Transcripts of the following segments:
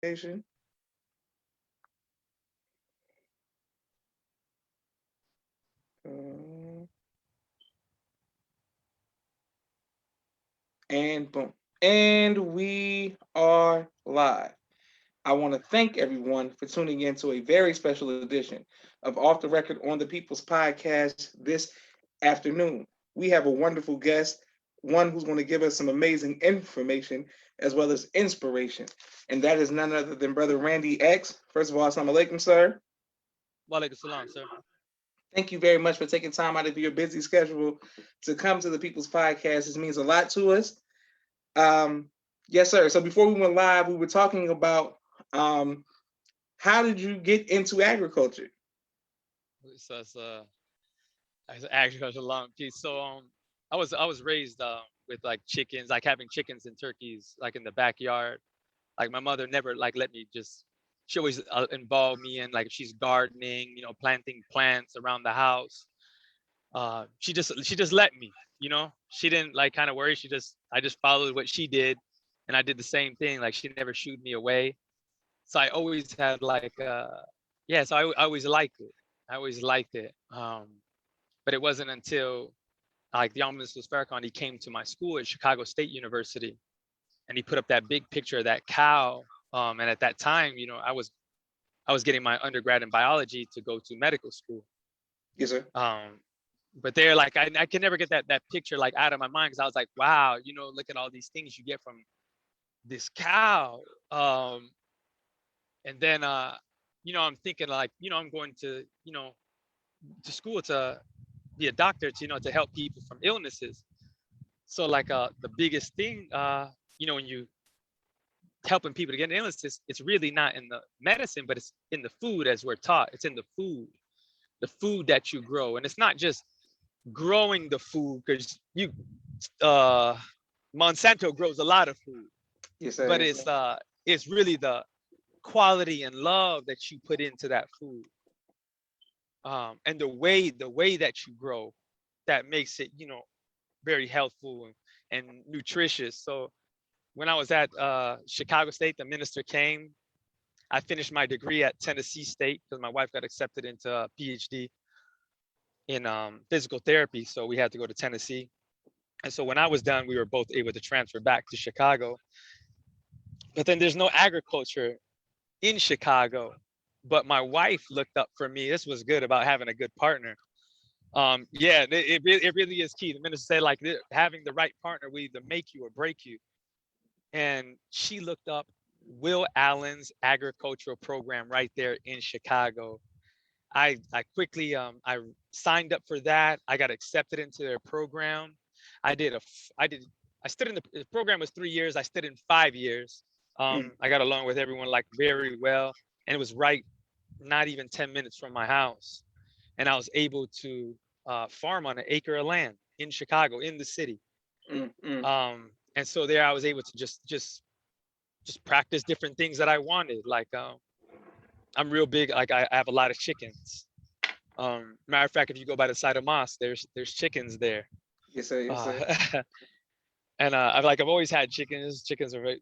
Patient. Uh, and boom. And we are live. I want to thank everyone for tuning in to a very special edition of Off the Record on the People's Podcast this afternoon. We have a wonderful guest, one who's going to give us some amazing information as well as inspiration. And that is none other than Brother Randy X. First of all, assalamu alaikum, sir. Walaikum salam, sir. Thank you very much for taking time out of your busy schedule to come to the People's Podcast. This means a lot to us. Um, yes, sir. So before we went live, we were talking about how did you get into agriculture? So it's actually a long piece. So I was raised with like chickens, like having chickens and turkeys like in the backyard. Like my mother never like let me just. She always involved me in like if she's gardening, planting plants around the house. She just let me. She didn't like kind of worry. I just followed what she did, and I did the same thing. Like she never shooed me away. So I always had like yeah. So I always liked it. I always liked it. But it wasn't until like the almost was Farrakhan, he came to my school at Chicago State University, and he put up that big picture of that cow. And at that time, I was getting my undergrad in biology to go to medical school. Yes, sir. But they're like, I can never get that picture like out of my mind because I was like, wow, look at all these things you get from this cow. And then I'm thinking like, I'm going to school to be a doctor to help people from illnesses. So like the biggest thing when you helping people to get illnesses, it's really not in the medicine, but it's in the food as we're taught. It's in the food that you grow. And it's not just growing the food because uh Monsanto grows a lot of food, Yes, sir. but Yes, sir. it's really the quality and love that you put into that food. And the way that you grow that makes it very healthful and nutritious. So when I was at Chicago State, the minister came. I finished my degree at Tennessee State because my wife got accepted into a PhD in physical therapy, so we had to go to Tennessee. And so when I was done, we were both able to transfer back to Chicago. But then there's no agriculture in Chicago. But my wife looked up for me. This was good about having a good partner. Yeah, it really is key. The minister said like having the right partner will either make you or break you. And she looked up Will Allen's agricultural program right there in Chicago. I quickly I signed up for that. I got accepted into their program. I did a I did I stood in the program was 3 years. I stood in 5 years. Mm. I got along with everyone like very well, and it was right not even 10 minutes from my house, and I was able to farm on an acre of land in Chicago in the city. Mm. Mm. And so there I was able to just practice different things that I wanted. Like I'm real big. Like I have a lot of chickens. Matter of fact, if you go by the side of mosque, there's chickens there. Yes, sir. Yes, Uh, sir. and I've always had chickens. Chickens are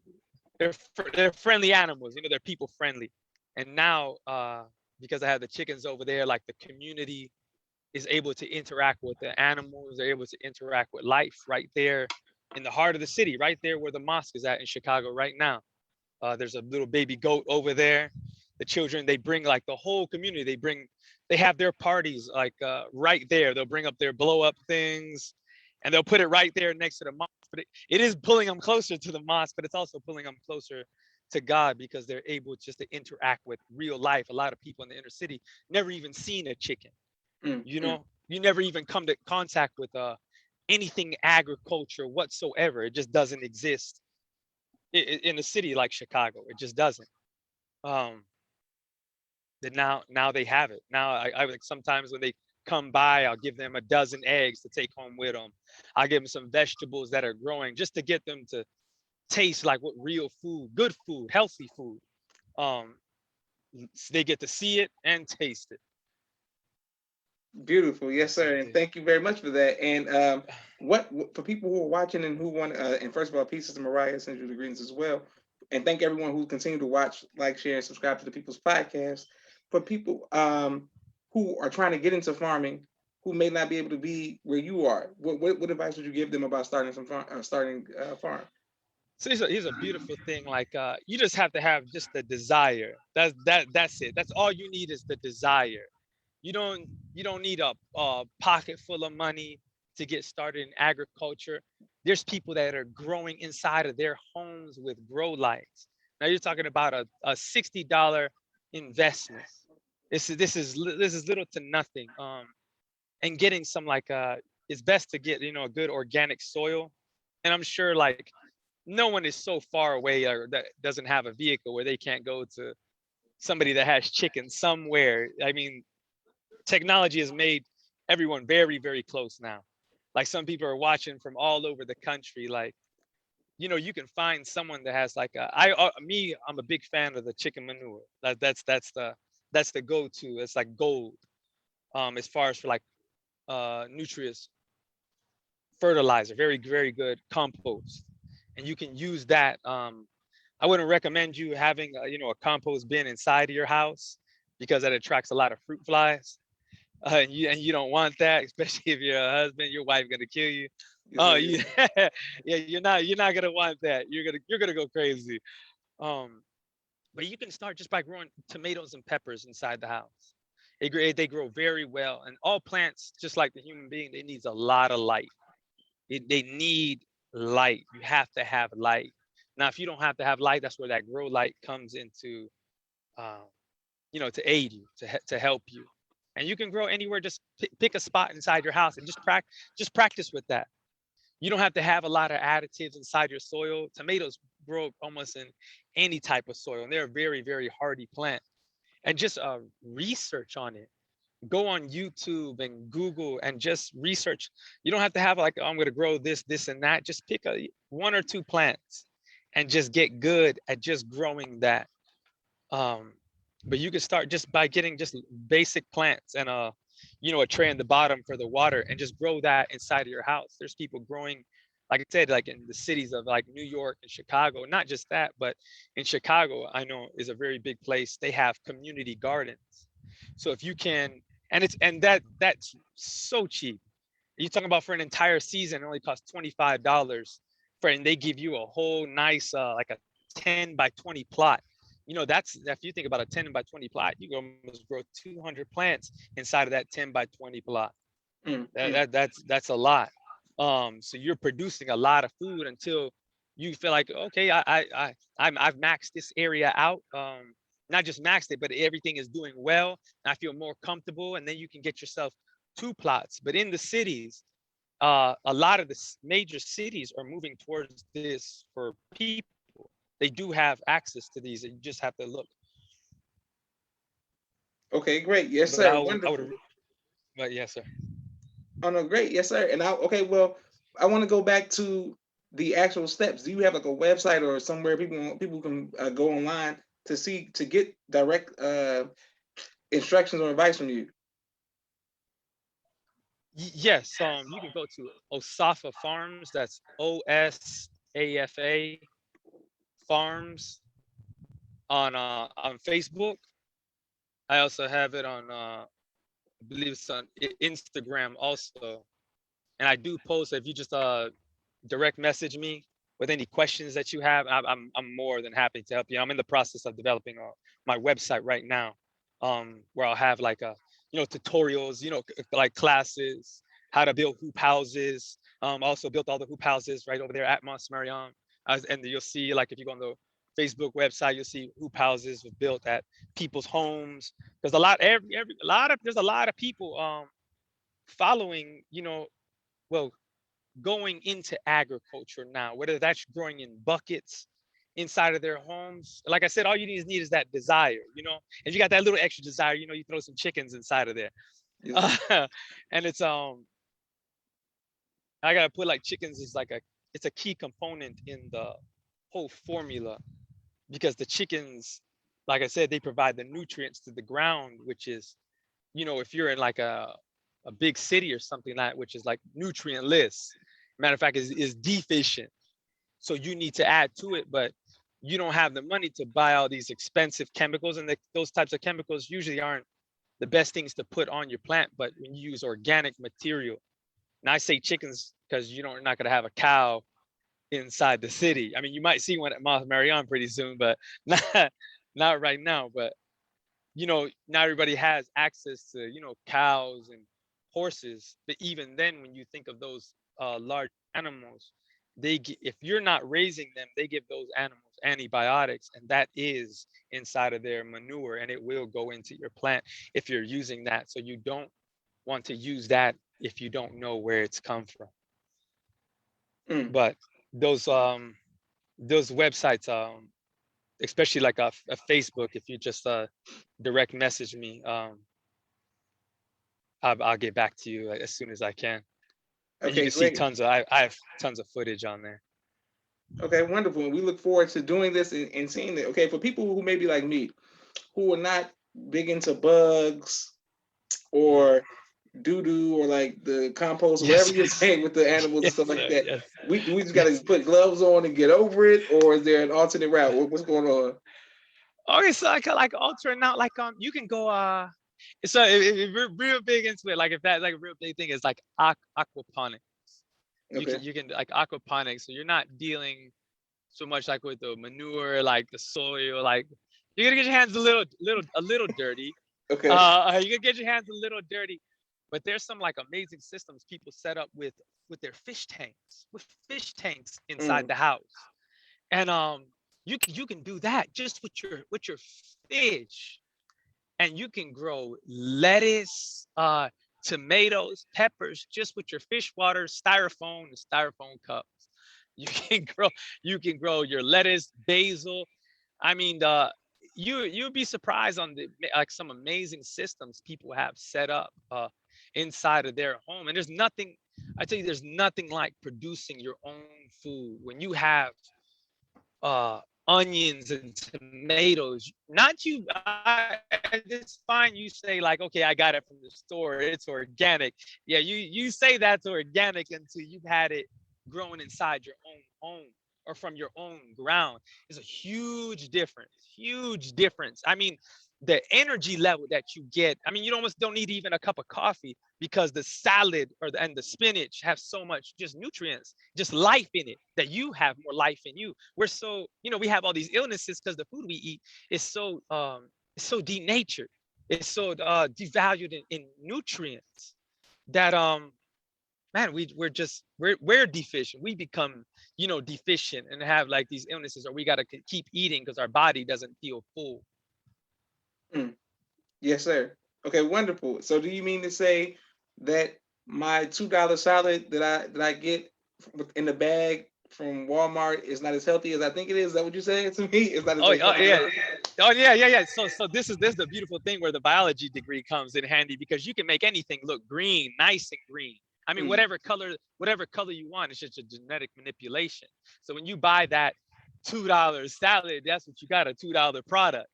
they're friendly animals. They're people friendly. And now because I have the chickens over there, like the community is able to interact with the animals. They're able to interact with life right there in the heart of the city, right there where the mosque is at in Chicago right now. There's a little baby goat over there. The children, they bring like the whole community. They have their parties like right there. They'll bring up their blow up things, and they'll put it right there next to the mosque. But it is pulling them closer to the mosque, but it's also pulling them closer to God because they're able just to interact with real life. A lot of people in the inner city never even seen a chicken. Mm. Mm. You never even come to contact with anything agriculture whatsoever. It just doesn't exist in a city like Chicago. It just doesn't. Um, that now they have it. Now I like sometimes when they come by, I'll give them a dozen eggs to take home with them. I'll give them some vegetables that are growing just to get them to taste like what real food, good food, healthy food. Um, they get to see it and taste it. Beautiful. Yes, Yes, sir. And indeed. thank you very much for that. And what for people who are watching and who want, and first of all, peace to Mariah, sends you the greetings as well. And thank everyone who continued to watch, like, share, and subscribe to the People's Podcast. For people who are trying to get into farming, who may not be able to be where you are, what advice would you give them about starting farm? So here's a beautiful thing. Like you just have to have just the desire. That's it. That's all you need is the desire. You don't you don't need a pocket full of money to get started in agriculture. There's people that are growing inside of their homes with grow lights. Now you're talking about a $60 investment. This is little to nothing. And getting some like it's best to get a good organic soil. And I'm sure like no one is so far away or that doesn't have a vehicle where they can't go to somebody that has chicken somewhere. I mean, technology has made everyone very, very close now. Like some people are watching from all over the country. Like, you can find someone that has like I'm a big fan of the chicken manure. That's the go-to. It's like gold. As far as for like nutrients, fertilizer, very, very good compost. And you can use that. I wouldn't recommend you having a compost bin inside of your house because that attracts a lot of fruit flies. And you don't want that, especially if you're a husband, your wife gonna kill you. Oh, you, yeah, you're not gonna want that. You're gonna go crazy. Um, but you can start just by growing tomatoes and peppers inside the house. They grow very well, and all plants, just like the human being, they needs a lot of light. They need light. You have to have light. Now, if you don't have to have light, that's where that grow light comes into, um, to aid you, to help you. And you can grow anywhere. Just pick a spot inside your house and just practice with that. You don't have to have a lot of additives inside your soil. Tomatoes grow almost in any type of soil, and they're a very, very hardy plant. And just research on it. Go on YouTube and Google and just research. You don't have to have like, oh, I'm going to grow this, and that. Just pick one or two plants and just get good at just growing that. Um, but you can start just by getting just basic plants and a tray in the bottom for the water and just grow that inside of your house. There's people growing, like I said, like in the cities of like New York and Chicago. Not just that, but in Chicago, I know is a very big place. They have community gardens. So if you can, and that's so cheap. You're talking about for an entire season, it only costs $25 and they give you a whole nice like a 10 by 20 plot. That's if you think about a 10 by 20 plot, you can almost grow 200 plants inside of that 10 by 20 plot. That's a lot. So you're producing a lot of food until you feel like, okay, I've maxed this area out. Not just maxed it, but everything is doing well. And I feel more comfortable, and then you can get yourself two plots. But in the cities, a lot of the major cities are moving towards this for people. They do have access to these, and you just have to look. Okay, great. Yes, But sir. I would, Wonderful. but yes, sir. Oh no, great. Yes, sir. And okay, well, I want to go back to the actual steps. Do you have like a website or somewhere people can go online to get direct instructions or advice from you? Yes, you can go to Osafa Farms. That's OSAFA Farms on Facebook. I also have it on I believe it's on Instagram also. And I do post if you just direct message me with any questions that you have. I'm more than happy to help you. I'm in the process of developing my website right now, where I'll have like tutorials, like classes, how to build hoop houses. Also built all the hoop houses right over there at Mosque Maryam. And you'll see, like, if you go on the Facebook website, you'll see hoop houses were built at people's homes. There's there's a lot of people following, well, going into agriculture now, whether that's growing in buckets inside of their homes. Like I said, all you need is that desire. If you got that little extra desire, you throw some chickens inside of there. Yes. And I gotta put like chickens is like it's a key component in the whole formula, because the chickens, like I said, they provide the nutrients to the ground, which is, if you're in like a big city or something like that, which is like nutrientless, matter of fact, is deficient. So you need to add to it, but you don't have the money to buy all these expensive chemicals, and those types of chemicals usually aren't the best things to put on your plant. But when you use organic material, and I say chickens because you're not going to have a cow inside the city. I mean, you might see one at Mosque Maryam pretty soon, but not right now. But not everybody has access to cows and horses. But even then, when you think of those large animals, if you're not raising them, they give those animals antibiotics, and that is inside of their manure, and it will go into your plant if you're using that. So you don't want to use that if you don't know where it's come from. Mm. But those websites, especially like a Facebook, if you just direct message me, I'll get back to you as soon as I can. And you Okay, can see great. I have tons of footage on there. Okay, wonderful. And we look forward to doing this and seeing it. Okay, for people who may be like me, who are not big into bugs or doo doo or like the compost or whatever Yes, you're saying with the animals and yes, stuff like sir, that, yes, we just got to yes. put gloves on and get over it, or is there an alternate route? What's going on? Okay, so like altering out, like you can go so if you're real big into it, like if that's like a real big thing, is like aquaponics. Okay. You can like aquaponics, so you're not dealing so much like with the manure, like the soil, like you're gonna get your hands a little dirty. Okay. You can get your hands a little dirty, but there's some like amazing systems people set up with their fish tanks inside Mm. the house, and you can do that just with your fish, and you can grow lettuce, tomatoes, peppers just with your fish water, styrofoam cups. You can grow your lettuce, basil. I mean, you'd be surprised on the like some amazing systems people have set up inside of their home. And there's nothing, I tell you, there's nothing like producing your own food when you have uh onions and tomatoes. Not you, it's fine you say like, okay, I got it from the store, it's organic. Yeah, you say that's organic until you've had it growing inside your own home or from your own ground. Is a huge difference. I mean, the energy level that you get, I mean, you almost don't need even a cup of coffee because the salad and the spinach have so much just nutrients, just life in it, that you have more life in you. We're so, we have all these illnesses because the food we eat is it's so denatured. It's so devalued in nutrients that man, we're deficient. We become, deficient and have like these illnesses, or we got to keep eating because our body doesn't feel full. Mm. Yes, sir. Okay, wonderful. So, do you mean to say that my $2 salad that I get in the bag from Walmart is not as healthy as I think it is? Is that what you're saying to me? It's not as Oh, like oh healthy. yeah. Oh yeah. So this is the beautiful thing where the biology degree comes in handy, because you can make anything look green, nice and green. I mean, Mm. whatever color you want, it's just a genetic manipulation. So when you buy that $2 salad, that's what you got, a $2 product.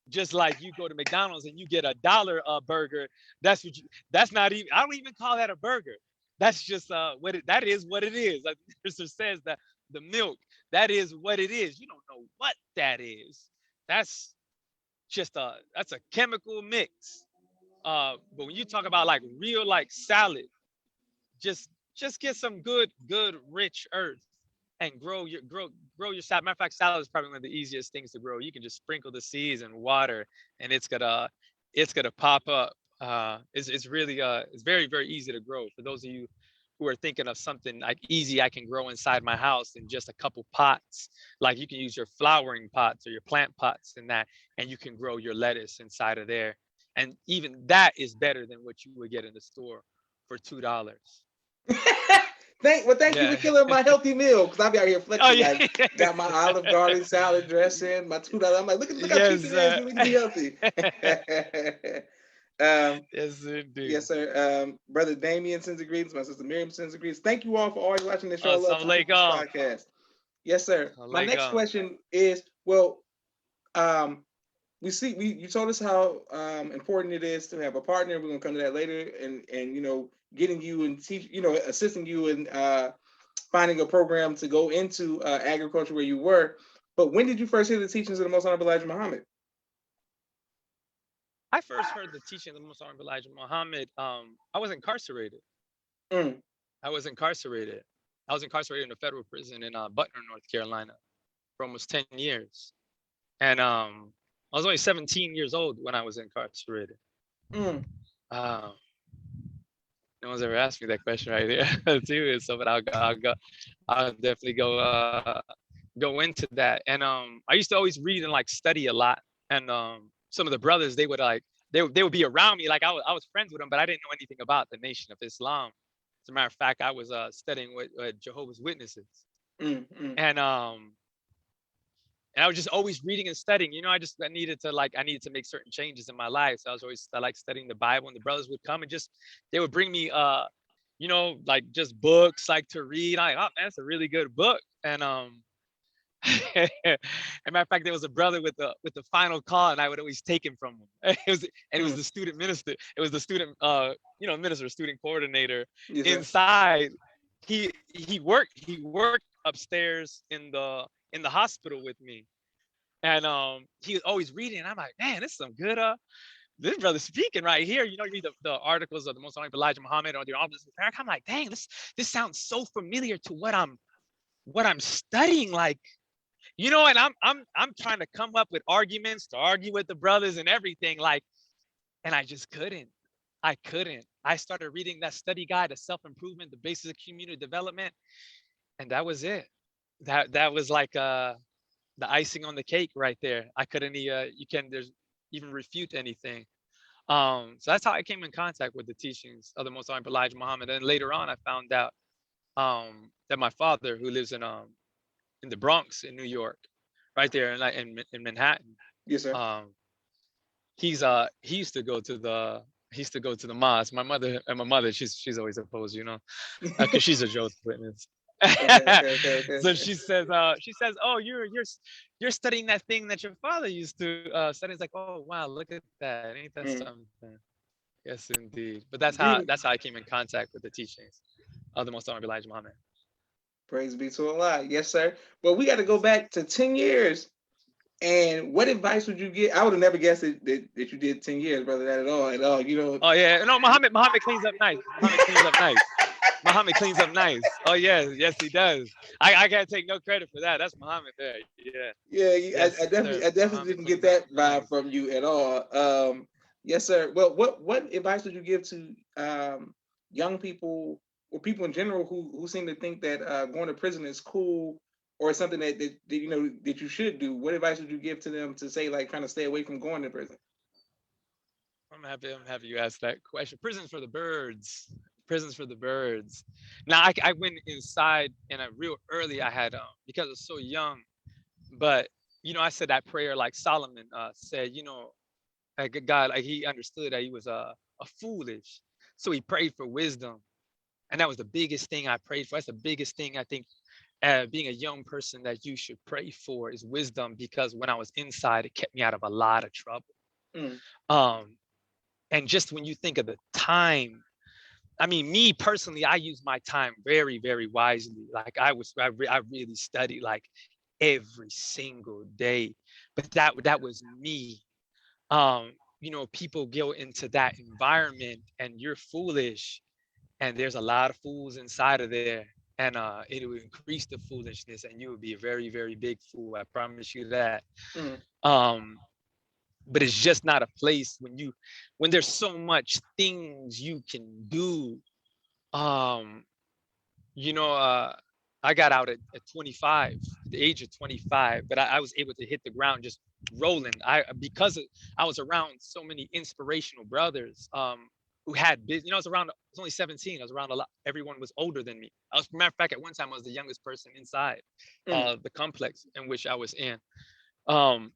Just like you go to McDonald's and you get $1 burger, that's not even, I don't even call that a burger. That's just that is what it is. Like the producer says, that the milk, that is what it is. You don't know what that is. That's that's a chemical mix. But when you talk about like real like salad, just get some good rich earth and grow your salad. Matter of fact, salad is probably one of the easiest things to grow. You can just sprinkle the seeds and water, and it's gonna pop up. It's really it's very easy to grow. For those of you who are thinking of something like easy I can grow inside my house in just a couple pots, like you can use your flowering pots or your plant pots and that, and you can grow your lettuce inside of there. And even that is better than what you would get in the store for $2. Thank you for Yeah. killing my healthy meal because I'll be out here Oh flexing. yeah. Like, got my Olive Garden salad dressing, my $2. I'm like, look how cheap Yes, it is. We need to be healthy. um, yes, indeed. yes, sir. Brother Damien sends a greetings. My sister Miriam sends a greetings. Thank you all for always watching the show. Love to Assalamu the People's alaikum. Podcast. Yes, sir. My next Alaikum. question is, well, um, you told us how important it is to have a partner. We're gonna come to that later, and getting you and teach, assisting you in finding a program to go into agriculture where you were. But when did you first hear the teachings of the Most Honorable Elijah Muhammad? I first heard the teaching of the Most Honorable Elijah Muhammad. I was incarcerated. Mm, I was incarcerated. I was incarcerated in a federal prison in Butner, North Carolina, for almost 10 years. And I was only 17 years old when I was incarcerated. mm, Um, no one's ever asked me that question right there too. So, but I'll definitely go into that. And I used to always read and like study a lot. And some of the brothers, they would like they would be around me. Like I was friends with them, but I didn't know anything about the Nation of Islam. As a matter of fact, I was studying with Jehovah's Witnesses. mm. And I was just always reading and studying. I needed to make certain changes in my life. So I like studying the Bible, and the brothers would come and just they would bring me like just books like to read. I like, oh man, that's a really good book. And as a matter of fact, there was a brother with the final call, and I would always take him from him. It was Mm. the student minister. It was the student minister, student coordinator Yes, sir. inside. He worked upstairs in the hospital with me. And he was always reading, and I'm like, man, this is some good this brother speaking right here. You read the articles of the Most Honorable Elijah Muhammad or the articles of Farrakhan. I'm like, dang, this sounds so familiar to what I'm studying. Like, and I'm trying to come up with arguments to argue with the brothers and everything. Like, and I just couldn't. I couldn't. I started reading that study guide of self-improvement, the basis of community development, and that was it. That was like the icing on the cake right there. I couldn't you can there's even refute anything. So that's how I came in contact with the teachings of the Most Honorable Elijah Muhammad. And later on, I found out that my father, who lives in the Bronx in New York, right there in Manhattan, Yes, sir. um, he used to go to the mosque. My mother, she's always opposed, because she's a Jehovah's Witness. Okay. So she says, oh, you're studying that thing that your father used to study. It's like, oh wow, look at that, ain't that Mm. something? Yes, indeed. But that's Beautiful. how I came in contact with the teachings of the Most Honorable Elijah Muhammad. Praise be to Allah. Yes, sir. But we got to go back to 10 years. And what advice would you get? I would have never guessed that you did 10 years, brother. That at all. At all. Oh yeah, no, Muhammad cleans up nice. Muhammad cleans up nice. Muhammad cleans up nice. Oh yes, he does. I can't take no credit for that. That's Muhammad there. Yeah. Yeah, Yes, sir. I definitely Muhammad didn't cleans get up that vibe nice. from you at all. Yes, sir. Well, what advice would you give to young people or people in general who seem to think that going to prison is cool or something that you should do? What advice would you give to them to say like trying to stay away from going to prison? I'm happy you asked that question. Prisons for the birds. Prisons for the birds. Now I went inside and real early. I had because I was so young, but I said that prayer like Solomon said. Like God, like he understood that he was a foolish, so he prayed for wisdom, and that was the biggest thing I prayed for. That's the biggest thing I think. Being a young person that you should pray for is wisdom, because when I was inside, it kept me out of a lot of trouble. Mm, Um, and just when you think of the time, I mean, me personally, I use my time very, very wisely. Like I really studied like every single day, but that was me. People go into that environment and you're foolish, and there's a lot of fools inside of there, and it will increase the foolishness, and you will be a very, very big fool. I promise you that. mm, Um, but it's just not a place when there's so much things you can do. um you know uh I got out at 25, at the age of 25, but I was able to hit the ground just rolling. I was around so many inspirational brothers who had business. I was only 17. I was around a lot. Everyone was older than me. Matter of fact, at one time I was the youngest person inside mm, the complex in which I was in. um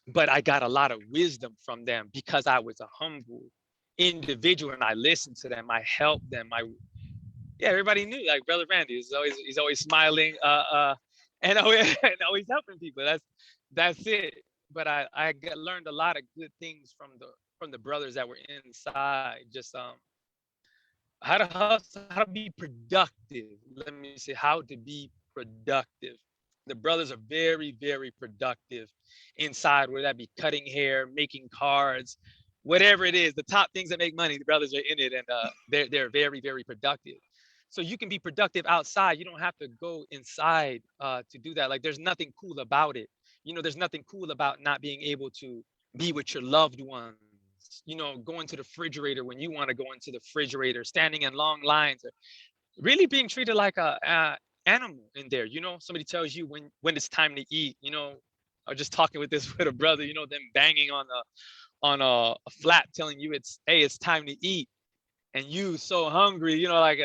but I got a lot of wisdom from them because I was a humble individual, and I listened to them. I helped them. Yeah, everybody knew like Brother Randy. He's always smiling, and always, and always helping people. That's it. But I learned a lot of good things from the brothers that were inside. Just how to hustle, how to be productive. Let me say how to be productive. The brothers are very, very productive inside, whether that be cutting hair, making cards, whatever it is. The top things that make money, the brothers are in it, and they're very, very productive. So you can be productive outside. You don't have to go inside to do that. Like there's nothing cool about it. There's nothing cool about not being able to be with your loved ones. Going to the refrigerator when you want to go into the refrigerator, standing in long lines, or really being treated like a animal in there. Somebody tells you when it's time to eat. I was just talking with this with a brother. Them banging on a flat, telling you it's time to eat, and you so hungry. Like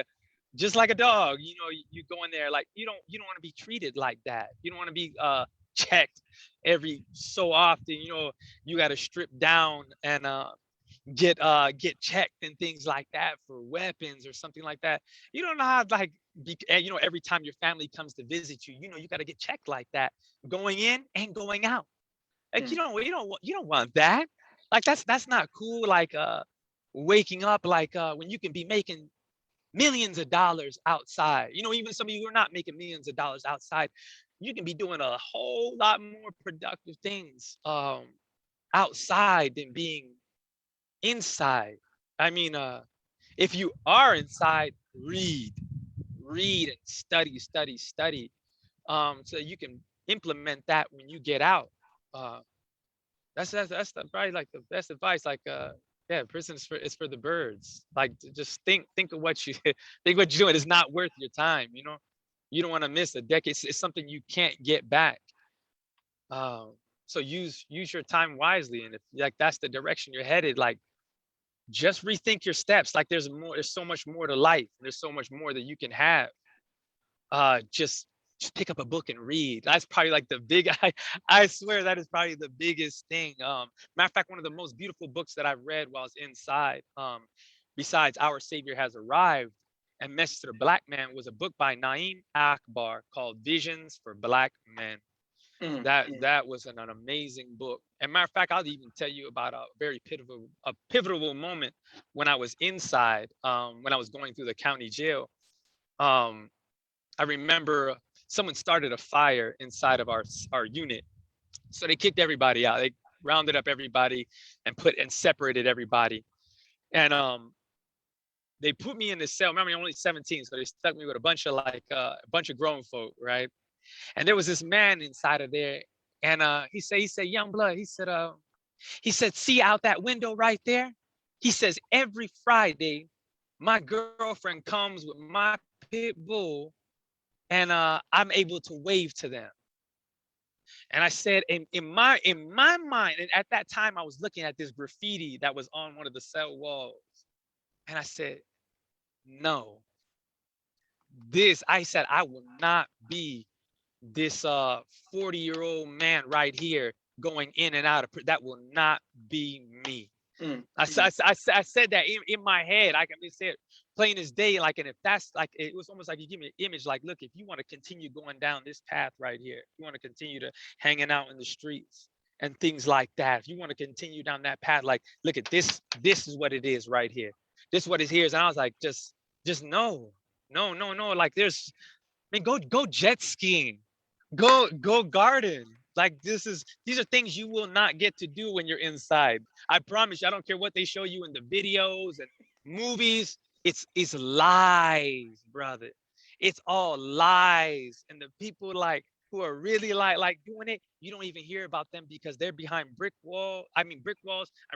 just like a dog. You go in there like you don't want to be treated like that. You don't want to be checked every so often. You got to strip down and get checked and things like that for weapons or something like that. You don't know how to like every time your family comes to visit you, you got to get checked like that, going in and going out. Like Mm, you don't want that. Like that's not cool. Like waking up like when you can be making millions of dollars outside. Even some of you are not making millions of dollars outside. You can be doing a whole lot more productive things outside than being inside. I mean, if you are inside, read and study, so you can implement that when you get out. Uh, probably like the best advice. Like, yeah, prison is for the birds. Like, just think of what you think what you're doing is not worth your time. You don't want to miss a decade. It's something you can't get back. Um, so use your time wisely, and if like that's the direction you're headed, like just rethink your steps. Like there's so much more to life. There's so much more that you can have. Just pick up a book and read. That's probably like the big I swear that is probably the biggest thing. Matter of fact, one of the most beautiful books that I've read while I was inside, besides Our Savior Has Arrived and Message to the Black Man, was a book by Naeem Akbar called Visions for Black Men. That was an amazing book. And matter of fact, I'll even tell you about a very pivotal moment when I was inside, when I was going through the county jail. Um, I remember someone started a fire inside of our unit, so they kicked everybody out. They rounded up everybody and separated everybody, and they put me in this cell. Remember, I'm only 17, so they stuck me with a bunch of grown folk, right? And there was this man inside of there, and he said, young blood, he said, see out that window right there? He says, every Friday, my girlfriend comes with my pit bull, and I'm able to wave to them. And I said, in my mind, and at that time, I was looking at this graffiti that was on one of the cell walls, and I said, no, I said, I will not be this 40-year-old man right here going in and out of that will not be me. mm, I said that in my head. I can say it plain as day. Like, and if that's like, it was almost like you give me an image. Like, look, if you want to continue going down this path right here, if you want to continue to hanging out in the streets and things like that, if you want to continue down that path, like, look at this. This is what it is right here. This is what it is. And I was like, just no, no, no, no. Like, I mean, go jet skiing, go garden. Like these are things you will not get to do when you're inside. I promise you. I don't care what they show you in the videos and movies. It's lies, brother. It's all lies. And the people like who are really like doing it, you don't even hear about them because they're behind brick walls, and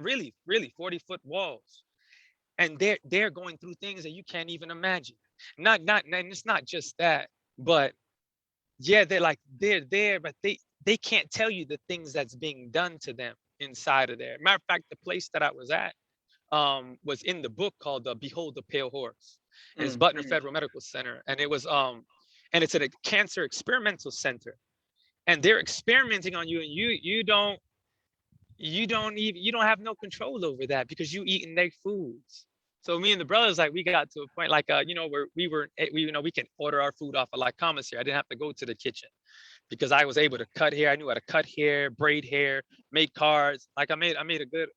really 40-foot walls. And they're going through things that you can't even imagine. Not and it's not just that, but yeah, they're there, but they can't tell you the things that's being done to them inside of there. Matter of fact, the place that I was at was in the book called Behold the Pale Horse. And it's mm, Butner Federal Medical Center. And it was and it's at a cancer experimental center. And they're experimenting on you, and you don't have no control over that because you eating their foods. So me and the brothers, like, we got to a point like where we can order our food off of like commissary. I didn't have to go to the kitchen because I was able to cut hair. I knew how to cut hair, braid hair, make cards. Like I made a good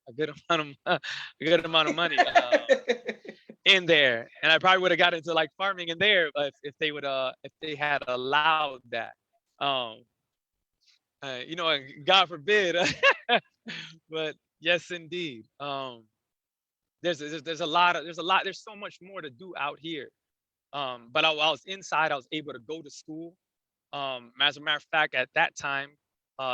amount of a good amount of money in there, and I probably would have got into like farming in there, but if they had allowed that. Um, and God forbid, but yes, indeed. There's a lot of there's so much more to do out here. But I was inside. I was able to go to school. As a matter of fact, at that time,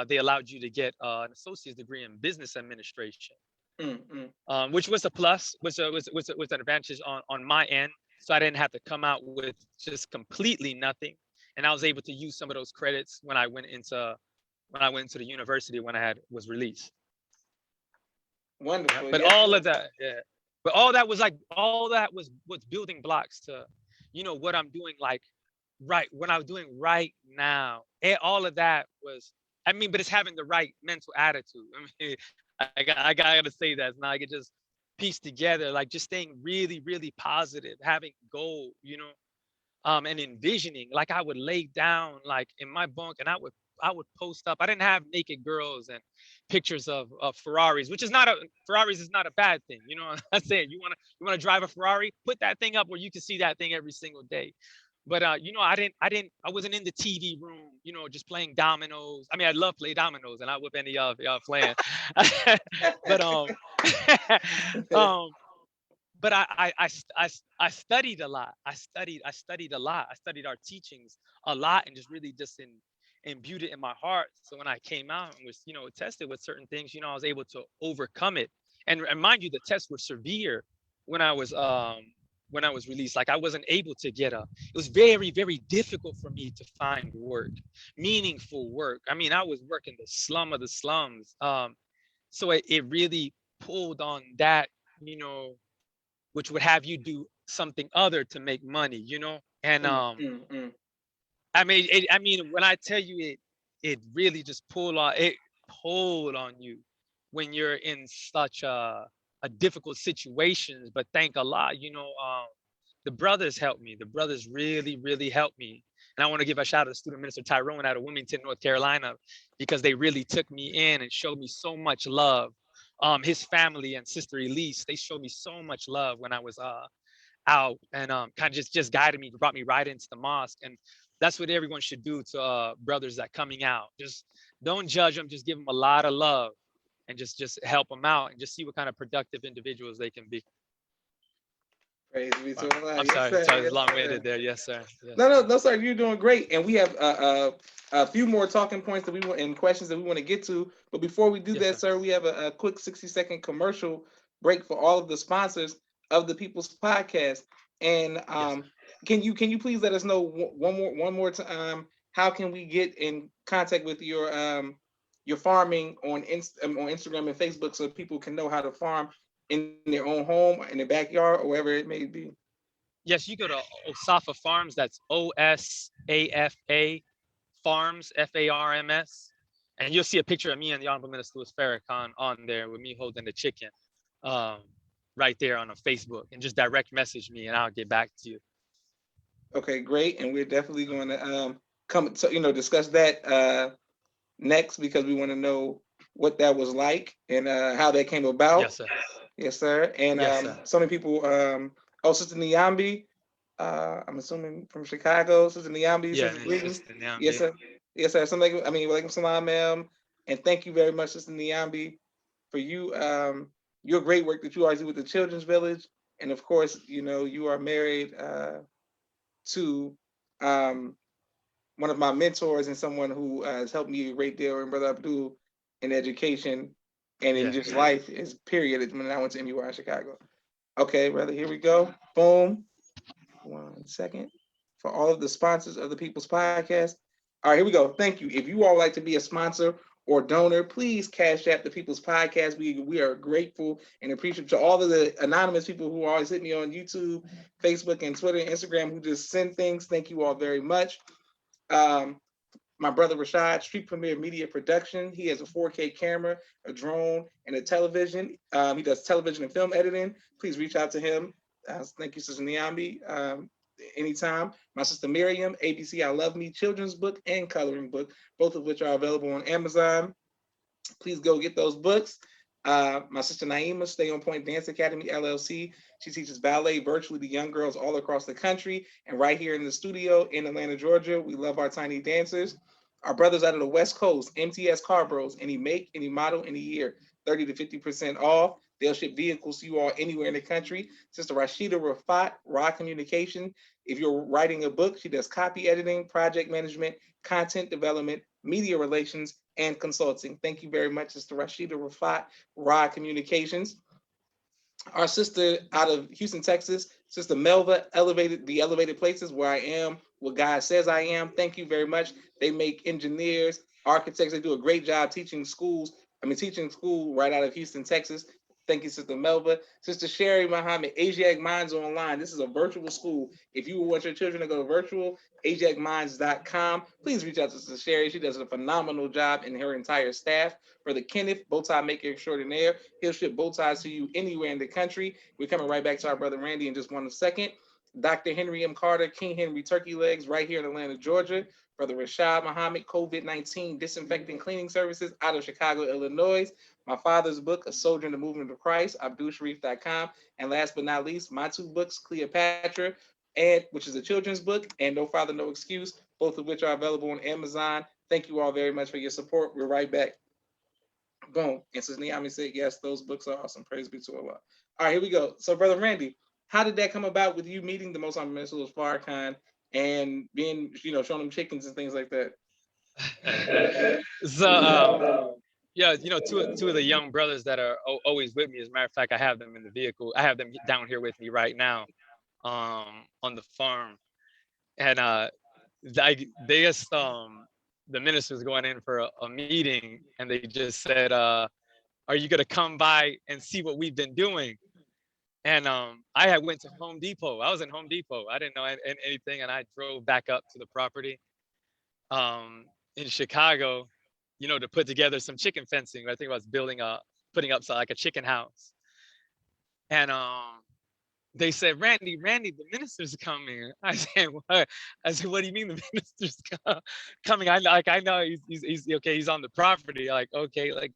they allowed you to get an associate's degree in business administration, Mm-mm. which was a plus, was an advantage on my end. So I didn't have to come out with just completely nothing, and I was able to use some of those credits when I went into the university when I had was released. Yeah, Wonderful. but Yes, all sir. of that, yeah, but all that was building blocks to, what I'm doing, like, right, what I'm doing right now. All of that was, I mean, but it's having the right mental attitude. I mean, I gotta say that. Now I could just piece together, like, just staying really, really positive, having goal, and envisioning. Like, I would lay down, like, in my bunk, and I would post up. I didn't have naked girls and pictures of Ferraris, which is not a Ferraris is not a bad thing. I'm saying, you wanna drive a Ferrari, put that thing up where you can see that thing every single day. But I wasn't in the TV room, just playing dominoes. I mean, I love play dominoes, and I whip any of y'all playing. But um, but I studied a lot. I studied a lot. I studied our teachings a lot, and just really just imbued it in my heart. So when I came out and was, tested with certain things, I was able to overcome it. And mind you, the tests were severe when I was released. Like, I wasn't able to get a. It was very, very difficult for me to find work, meaningful work. I mean, I was working the slum of the slums. So it really pulled on that, which would have you do something other to make money, And Mm, mm, mm. I mean, when I tell you, it really just pulled on you when you're in such a difficult situations. But thank Allah, the brothers helped me. The brothers really, really helped me. And I want to give a shout out to Student Minister Tyrone out of Wilmington, North Carolina, because they really took me in and showed me so much love. His family and Sister Elise, they showed me so much love when I was out, and kind of just guided me, brought me right into the mosque. And that's what everyone should do to brothers that coming out. Just don't judge them, just give them a lot of love, and just help them out, and just see what kind of productive individuals they can be. Praise be Wow. to Allah. I'm Yes, sorry, sir. sorry, it's Yes, long-winded sir. there. Yes, sir. Yes, No, sir. no, no, sir. You're doing great, and we have a few more talking points that we want and questions that we want to get to. But before we do Yes, that, sir. sir, we have a quick 60-second commercial break for all of the sponsors of the People's Podcast. And Yes, sir. can you please let us know one more time, how can we get in contact with your farming on Instagram and Facebook, so people can know how to farm in their own home, in their backyard, or wherever it may be. Yes, you go to Osafa Farms. That's OSAFA Farms, FARMS, and you'll see a picture of me and the Honorable Minister Louis Farrakhan on there with me holding the chicken, um, right there on a Facebook, and just direct message me, and I'll get back to you. Okay, great, and we're definitely going to come to discuss that next, because we want to know what that was like and how that came about. Yes, sir. Yes, sir. And Yes, sir. so many people. Oh, Sister Niambi, I'm assuming from Chicago. Sister Niambi, Yeah, sends and greetings. Sister Nyambe. Yes, sir. Yes, sir. Something. I mean, walaikum salam, ma'am, and thank you very much, Sister Niambi, for your great work that you always do with the Children's Village, and of course, you are married to um, one of my mentors and someone who has helped me a great deal, and Brother Abdul, in education and in Yeah. just life is period when I went to MUI in Chicago. Okay, brother, here we go. Boom. 1 second. For all of the sponsors of the People's Podcast. All right, here we go. Thank you. If you all like to be a sponsor or donor, please cash app the People's Podcast. We are grateful and appreciative to all of the anonymous people who always hit me on YouTube, Facebook, and Twitter and Instagram who just send things. Thank you all very much. Um, my brother Rashad, Street Premier Media Production. He has a 4K camera, a drone, and a television. He does television and film editing. Please reach out to him. Thank you, Sister Niambi. Anytime. My sister Miriam, ABC I Love Me, children's book and coloring book, both of which are available on Amazon. Please go get those books. My sister Naima, Stay on Point Dance Academy LLC. She teaches ballet virtually to young girls all across the country and right here in the studio in Atlanta, Georgia. We love our tiny dancers. Our brothers out of the West Coast, MTS Car Bros, any make, any model, any year, 30 to 50% off. They'll ship vehicles to you all anywhere in the country. Sister Rashida Rafat, Raw Communication. If you're writing a book, she does copy editing, project management, content development, media relations, and consulting. Thank you very much, Sister Rashida Rafat, Raw Communications. Our sister out of Houston, Texas, Sister Melva, Elevated Places, where I am, what God says I am. Thank you very much. They make engineers, architects. They do a great job teaching school right out of Houston, Texas. Thank you, Sister Melva. Sister Sherry Muhammad, Asiatic Minds Online. This is a virtual school. If you want your children to go virtual, asiaticminds.com. Please reach out to Sister Sherry. She does a phenomenal job and her entire staff. For the Kenneth, bow tie maker extraordinaire, he'll ship bow ties to you anywhere in the country. We're coming right back to our brother Randy in just 1 second. Dr. Henry M. Carter, King Henry Turkey Legs, right here in Atlanta, Georgia. Brother Rashad Muhammad, COVID-19 disinfecting cleaning services out of Chicago, Illinois. My father's book, A Soldier in the Movement of Christ, AbdulSharif.com. And last but not least, my 2 books, Cleopatra, and which is a children's book, and No Father, No Excuse, both of which are available on Amazon. Thank you all very much for your support. We're right back. Boom. And Sis Niami said, yes, those books are awesome. Praise be to Allah. All right, here we go. So, Brother Randy, how did that come about with you meeting the Most Honorable Minister Farrakhan and being, showing them chickens and things like that? So yeah, two of the young brothers that are always with me. As a matter of fact, I have them in the vehicle. I have them down here with me right now, on the farm, and they just the minister's going in for a meeting, and they just said, "Are you gonna come by and see what we've been doing?" And I had went to Home Depot. I was in Home Depot. I didn't know anything, and I drove back up to the property in Chicago, to put together some chicken fencing. I think I was putting up like a chicken house. And they said, Randy, the minister's coming. I said, what? I said, what do you mean the minister's coming? I know he's okay. He's on the property. Like, okay, like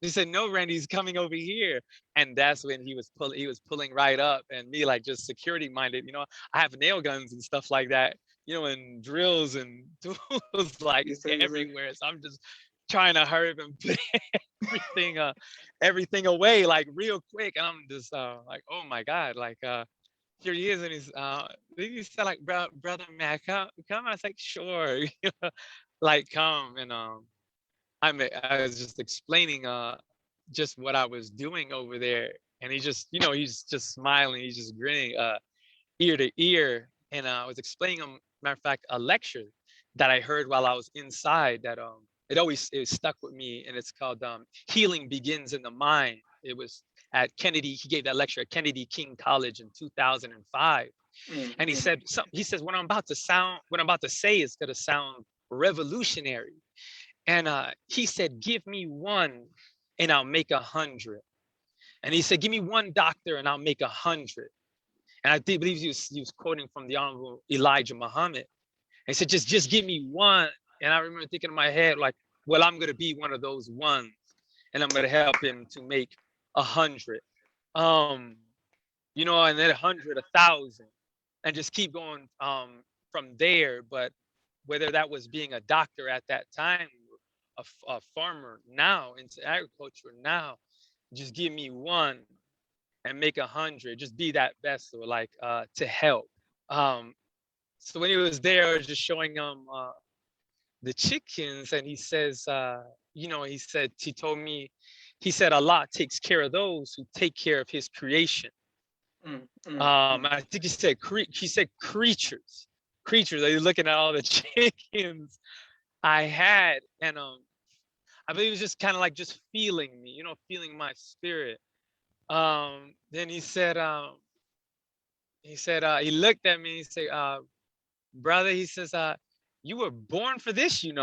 they said, no, Randy's coming over here. And that's when he was pulling right up, and me like just security minded. I have nail guns and stuff like that. And drills and tools like everywhere. So I'm just trying to hurry up and put everything away like real quick. And I'm just like, oh my God, like here he is, and he said like, brother man, come. I was like, sure, like come. And I was just explaining just what I was doing over there, and he just, he's just smiling, he's just grinning ear to ear. And I was explaining him, matter of fact, a lecture that I heard while I was inside that it stuck with me, and it's called Healing Begins in the Mind. It was at Kennedy. He gave that lecture at Kennedy King College in 2005. Mm-hmm. And he says, what I'm about to say is going to sound revolutionary. And he said, give me one and I'll make 100. And he said, give me one doctor and I'll make 100. And I believe he was quoting from the Honorable Elijah Muhammad. And he said, just give me one. And I remember thinking in my head, like, well, I'm going to be one of those ones, and I'm going to help him to make 100. And then 100, 1,000, and just keep going from there. But whether that was being a doctor at that time, a farmer now, into agriculture now, just give me one and make 100. Just be that vessel, like to help. So when he was there, I was just showing him the chickens, and he says, he told me, he said, Allah takes care of those who take care of his creation. I think he said creatures. Are you looking at all the chickens I had? And I believe it was just kind of like just feeling me, feeling my spirit. Then he said, he looked at me, he said, brother, he says, you were born for this, and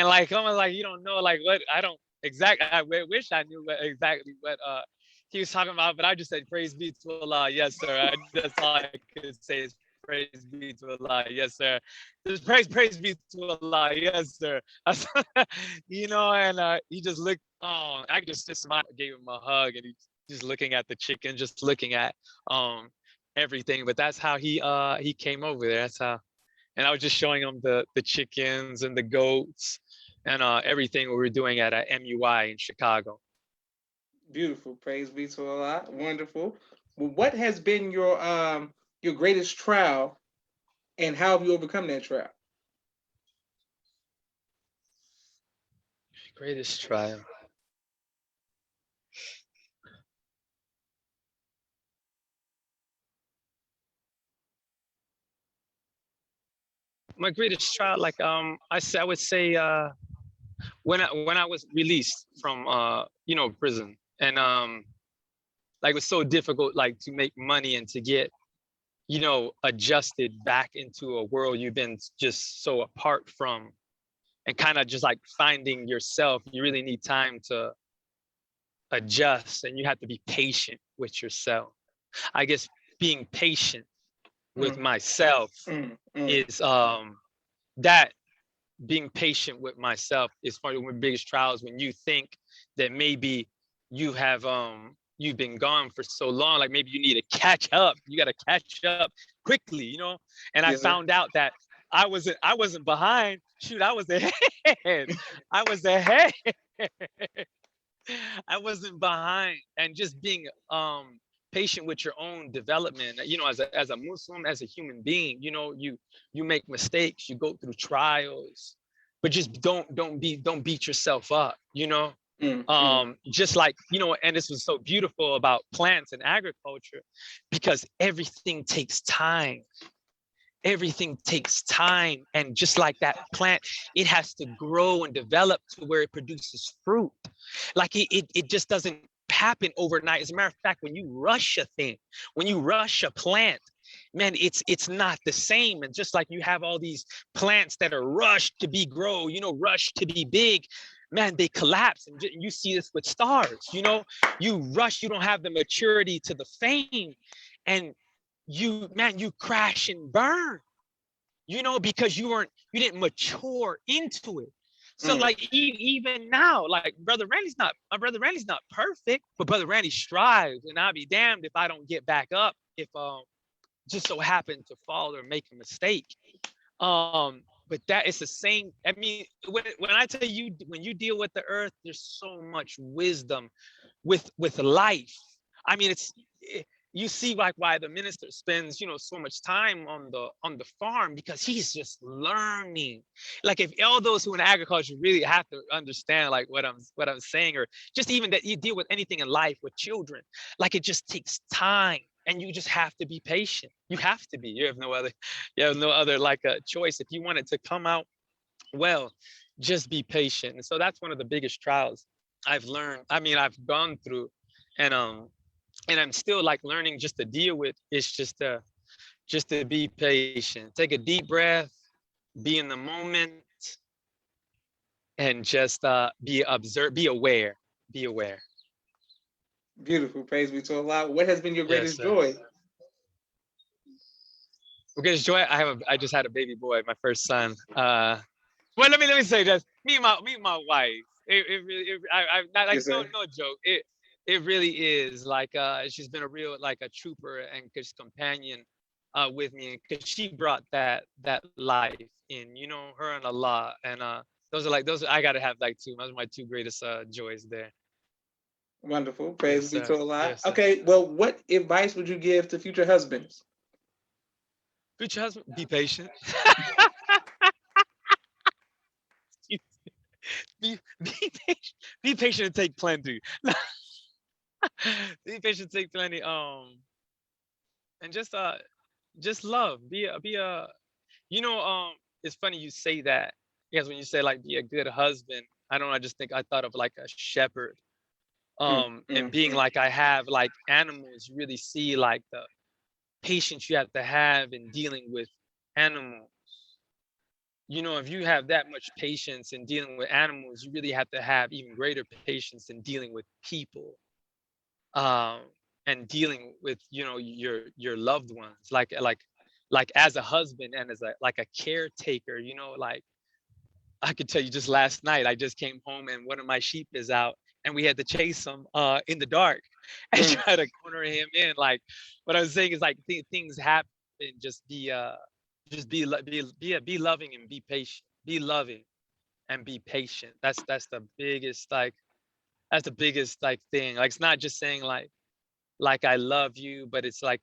like, I'm like, you don't know, like what, I don't exactly, I wish I knew exactly what he was talking about, but I just said, praise be to Allah. Yes, sir. That's all I could say is praise be to Allah. Yes, sir. Just praise be to Allah. Yes, sir. And he just looked, I just smiled, gave him a hug, and he just looking at the chicken, just looking at everything. But that's how he came over there. That's how and I was just showing them the chickens and the goats and everything we were doing at a MUI in Chicago. Beautiful. Praise be to Allah. Wonderful. Well, what has been your greatest trial, and how have you overcome that trial? Greatest trial. My greatest trial, like I would say when I was released from prison, and like it was so difficult like to make money and to get adjusted back into a world you've been just so apart from, and kind of just like finding yourself. You really need time to adjust, and you have to be patient with yourself. I guess being patient with Mm, myself mm. is that being patient with myself is one of the biggest trials, when you think that maybe you've been gone for so long, like maybe you need to catch up. You got to catch up quickly, and I Yes, sir. found out that I wasn't behind. Shoot, I was ahead. I was ahead. I wasn't behind. And just being patient with your own development, as a Muslim, as a human being, you make mistakes, you go through trials, but just don't beat yourself up, Mm, mm. just like, and this was so beautiful about plants and agriculture, because everything takes time. And just like that plant, it has to grow and develop to where it produces fruit. Like it just doesn't happen overnight. As a matter of fact, when you rush a thing, when you rush a plant, man, it's not the same. And just like you have all these plants that are rushed to be grow, rushed to be big, man, they collapse. And you see this with stars. You rush, you don't have the maturity to the fame, and you crash and burn, because you didn't mature into it. So Mm. like even now, like my brother Randy's not perfect, but brother Randy strives, and I'll be damned if I don't get back up, if just so happen to fall or make a mistake. But that is the same. I mean, when I tell you, when you deal with the earth, there's so much wisdom with life. I mean, you see like why the minister spends so much time on the farm, because he's just learning. Like, if all those who in agriculture really have to understand like what I'm saying, or just even that you deal with anything in life with children, like it just takes time, and you just have to be patient. You have to be. You have no other like a choice if you want it to come out well. Just be patient. And so that's one of the biggest trials I've learned. I mean, I've gone through, and I'm still like learning just to deal with. It's just to be patient. Take a deep breath, be in the moment, and just be aware. Be aware. Beautiful. Praise be to Allah. What has been your Yes, greatest sir. joy? Okay, Joy. I just had a baby boy, my first son. Well, let me say this. Me and my wife. It really, I not like, Yes, no, sir. no joke. It really is like, she's been a real like a trooper and just companion with me, because she brought that life in, her and Allah. And those I gotta have like two. Those are my two greatest joys there. Wonderful. Yes, Praise be sir. to Allah. Yes, sir. Okay. Well, what advice would you give to future husbands? Future husband, be patient. Be patient. Be patient and take plenty. Be patient, take plenty. And just love. Be a. You know, it's funny you say that, because when you say like be a good husband, I just think I thought of like a shepherd. Mm, And mm, being like I have like animals, you really see like the patience you have to have in dealing with animals. If you have that much patience in dealing with animals, you really have to have even greater patience in dealing with people, um, and dealing with your loved ones, like as a husband and as a caretaker. Like, I could tell you, just last night I just came home and one of my sheep is out, and we had to chase him in the dark and mm. try to corner him in. Like, what I was saying is like things happen. Just just be loving and be patient. Be loving and be patient. That's the biggest like thing. Like it's not just saying like I love you, but it's like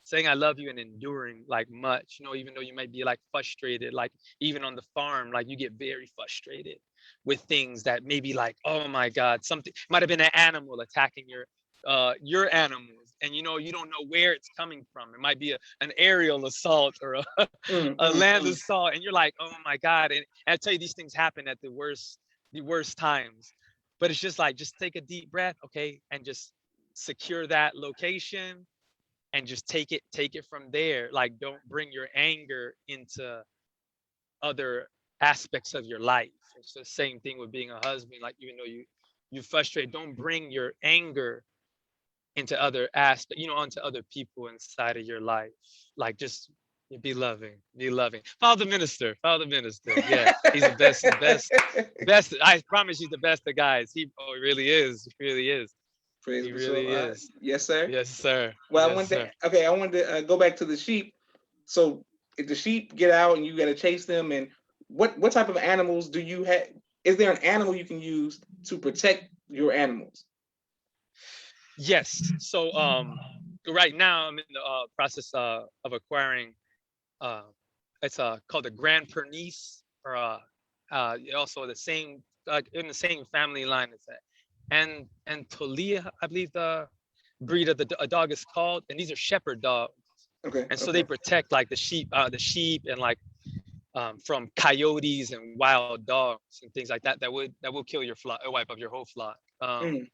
saying I love you and enduring like much, even though you might be like frustrated, like even on the farm, like you get very frustrated with things that maybe like, oh my God, something might have been an animal attacking your animals, and you don't know where it's coming from. It might be an aerial assault or a land assault, and you're like, oh my God. And I tell you, these things happen at the worst times. But it's just like, just take a deep breath, okay, and just secure that location and just take it from there. Like, don't bring your anger into other aspects of your life. It's the same thing with being a husband. Like, even though you frustrate, don't bring your anger into other aspects, onto other people inside of your life. Like, just be loving, be loving. Follow the minister. Yeah, he's the best. I promise, he's the best of guys. He really is. He really is. Praise He the Lord. really is. Yes, sir. Yes, sir. Well, Yes, sir. I wanted to go back to the sheep. So if the sheep get out and you got to chase them, and what type of animals do you have? Is there an animal you can use to protect your animals? Yes. So right now I'm in the process of acquiring uh it's called the Grand Pernice, or also the same, in the same family line as that. And Tolia, I believe the breed of a dog is called, and these are shepherd dogs. Okay. And so they protect like the sheep and like from coyotes and wild dogs and things like that will kill your flock or wipe up your whole flock. Mm,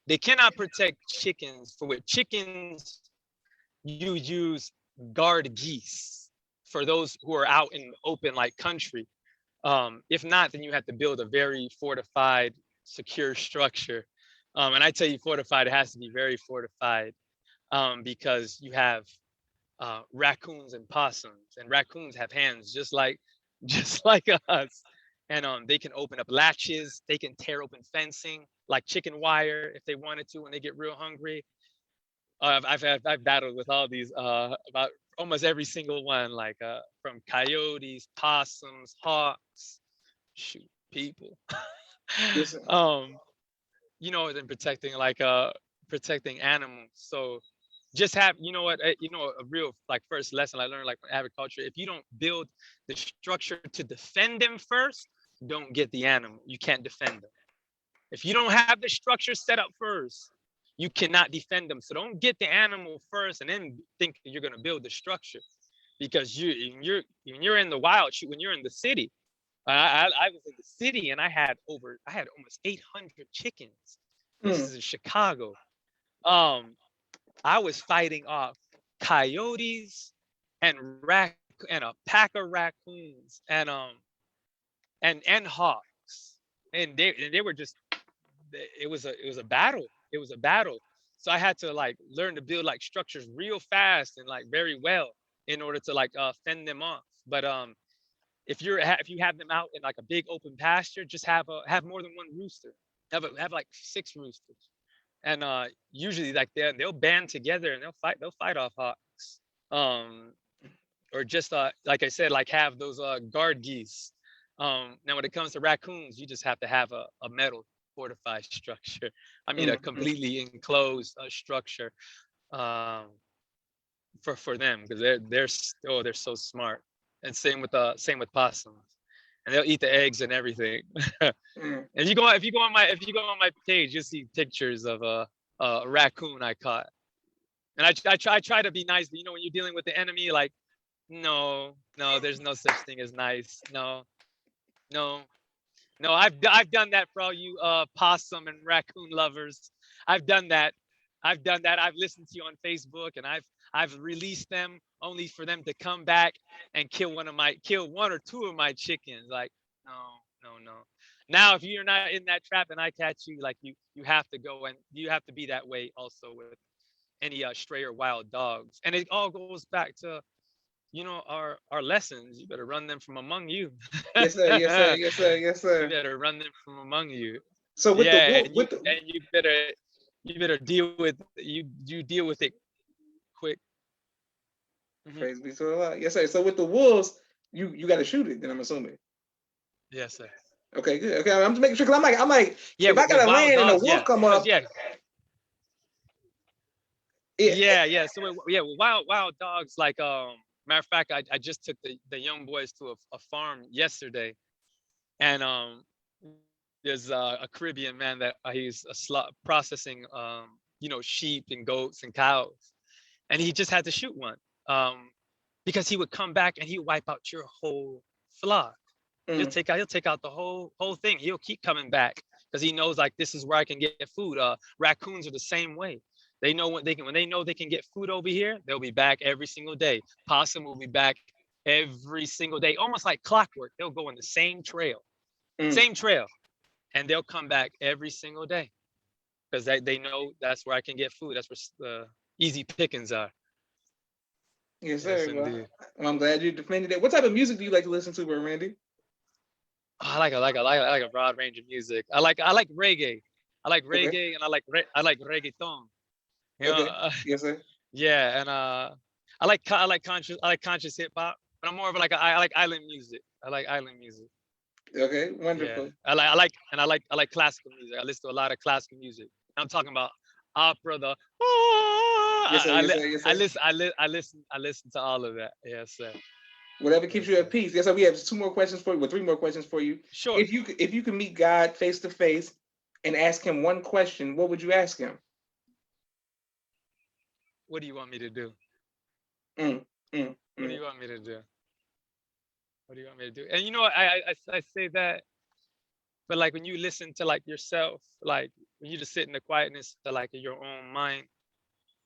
They cannot protect chickens. For with chickens, you use guard geese for those who are out in open like country. If not, then you have to build a very fortified, secure structure. And I tell you, fortified, it has to be very fortified, because you have raccoons and possums, and raccoons have hands just like just like us, and they can open up latches, they can tear open fencing like chicken wire if they wanted to when they get real hungry. I've battled with all these about almost every single one, like from coyotes, possums, hawks, shoot, people. yes, sir. um then protecting animals. So just have, a real like first lesson I learned like from agriculture: if you don't build the structure to defend them first, don't get the animal. You can't defend them if you don't have the structure set up first. You cannot defend them. So don't get the animal first and then think you're going to build the structure, because when you're in the wild, when you're in the city. I was in the city and I had almost 800 chickens. This Mm, is in Chicago. Um, I was fighting off coyotes and a pack of raccoons and hawks, and they were just, it was a battle. It was a battle. So I had to like learn to build like structures real fast and like very well in order to like fend them off. But if you have them out in like a big open pasture, just have more than one rooster. Have like 6 roosters, and usually like they'll band together and they'll fight off hawks. Um, or just like I said, like have those guard geese. Now when it comes to raccoons, you just have to have a metal fortified structure. I mean, a mm. completely enclosed structure, um, for them, because they're so smart. And same with possums, and they'll eat the eggs and everything. Mm. And if you go on my page, you'll see pictures of a raccoon I caught. And I try to be nice, but when you're dealing with the enemy, like, no, no, there's no such thing as nice. No, no, no. I've done that for all you possum and raccoon lovers. I've done that. I've done that. I've listened to you on Facebook, and I've released them only for them to come back and kill one or two of my chickens. Like, no, no, no. Now, if you're not in that trap and I catch you, like you have to go, and you have to be that way also with any stray or wild dogs. And it all goes back to our lessons. You better run them from among you. Yes, sir. Yes, sir. Yes, sir. Yes, You sir. better run them from among you. So with the Yeah, wolf, and you with the and you better deal with it quick. Mhm. Praise be to Allah. Yes, sir. So with the wolves, you got to shoot it. Then I'm assuming. Yes, sir. Okay, good. Okay, I'm just making sure because I'm like, Yeah, if I with gotta wild land and a dogs, wolf yeah, come because up, yeah, it, yeah. So yeah, with wild dogs, like matter of fact, I just took the young boys to a farm yesterday, and there's a Caribbean man that he's processing sheep and goats and cows, and he just had to shoot one um because he would come back and he would wipe out your whole flock. mm, He'll take out the whole thing. He'll keep coming back because he knows like this is where I can get food. Raccoons are the same way. They know when they know they can get food over here, they'll be back every single day. Possum will be back every single day, almost like clockwork. They'll go on the mm. same trail, and they'll come back every single day because they know that's where I can get food. That's where easy pickings are. Yes, Yes, sir. Well, indeed. I'm glad you defended it. What type of music do you like to listen to, bro, Randy? I like a broad range of music. I like reggae. I like Okay, reggae and I like reggaeton. You know, okay. Yes, sir. yeah, and I like conscious hip hop, but I'm more of like I like island music. I like island music. Okay, Yeah, wonderful. I like classical music. I listen to a lot of classical music. I'm talking about opera. Yes, sir. Yes, sir. Yes, sir. I listen to all of that. Yes, sir. Whatever keeps Yes, you sir. at peace. Yes, sir. We have two more questions for you. Well, three more questions for you. Sure. If you could meet God face to face and ask him one question, what would you ask him? What do you want me to do? Mm, mm, What do mm, you want me to do? What do you want me to do? And you know, I say that, but like when you listen to like yourself, like when you just sit in the quietness of like your own mind,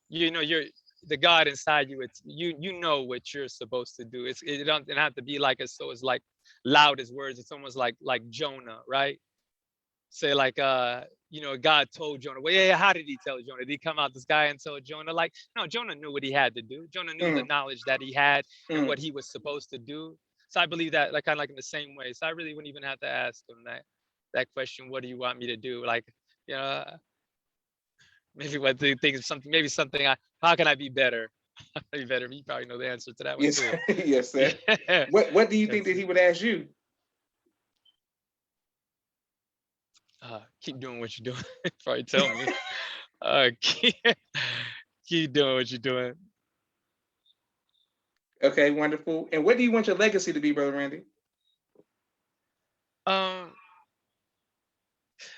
you know, you're the God inside you. It's you know what you're supposed to do. It don't have to be like it's like loud as words. It's almost like Jonah, right? Say like God told Jonah. Well, yeah, how did he tell Jonah? Did he come out the sky and tell Jonah? Like, no, Jonah knew what he had to do. Jonah knew the mm, knowledge that he had and mm. what he was supposed to do. So I believe that like kind of like in the same way. So I really wouldn't even have to ask him that question, what do you want me to do? Like, you know, maybe what do you think is something, maybe something how can I be better? Be better. You probably know the answer to that one Yes, too. yes, sir. Yeah. What do you think Yes. that he would ask you? Keep doing what you're doing. Probably tell me. Keep, keep doing what you're doing. Okay, wonderful. And what do you want your legacy to be, brother Randy? Um,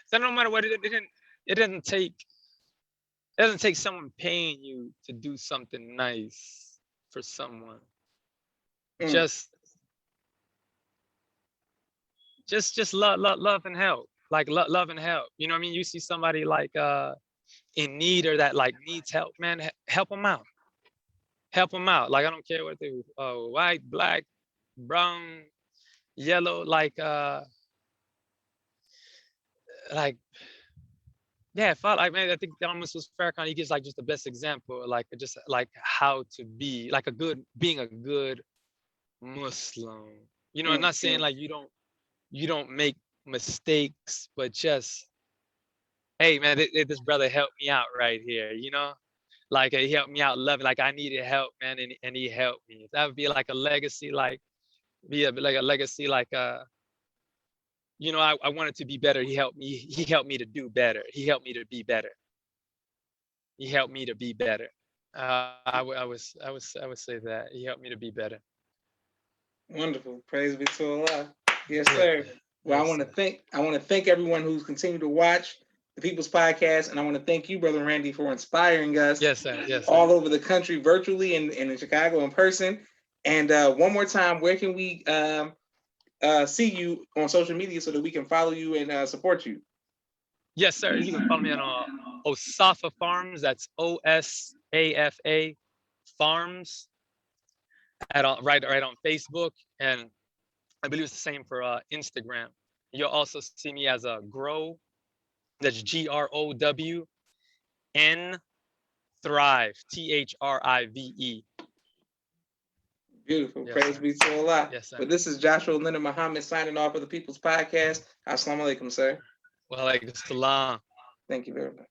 so no matter what, it doesn't take it doesn't take someone paying you to do something nice for someone. Mm, Just just love and help. Like love and help. You know what I mean? You see somebody like in need or that like needs help, man, help them out. Help them out. Like I don't care what they white, black, brown, yellow, like yeah, like man, I think that almost was Farrakhan. He gives like just the best example, like just like how to be like being a good Muslim. You know, I'm mm, not saying mm. like you don't make mistakes, but just hey man, this brother helped me out right here. You know, like he helped me out loving. Like I needed help, man, and he helped me. That would be like a legacy, like a legacy, I wanted to be better. He helped me. He helped me to do better. He helped me to be better. He helped me to be better. I would say that he helped me to be better. Wonderful. Praise be to Allah. Yes, Yeah. sir. Well, Yes. I want to thank everyone who's continued to watch the People's Podcast, and I want to thank you, brother Randy, for inspiring us Yes, sir. Yes, sir. all over the country, virtually and in Chicago in person. And one more time, where can we see you on social media so that we can follow you and support you? Yes, sir. You can follow me on Osafa Farms. That's OSAFA Farms right on Facebook, and I believe it's the same for Instagram. You'll also see me as a Grow. That's GROWN Thrive, THRIVE. Beautiful. Yes, Praise sir. be to Allah. Yes, sir. But this is Joshua Leonard Muhammad signing off of the People's Podcast. Assalamu alaikum, sir. Wa alaikum salam. Thank you very much.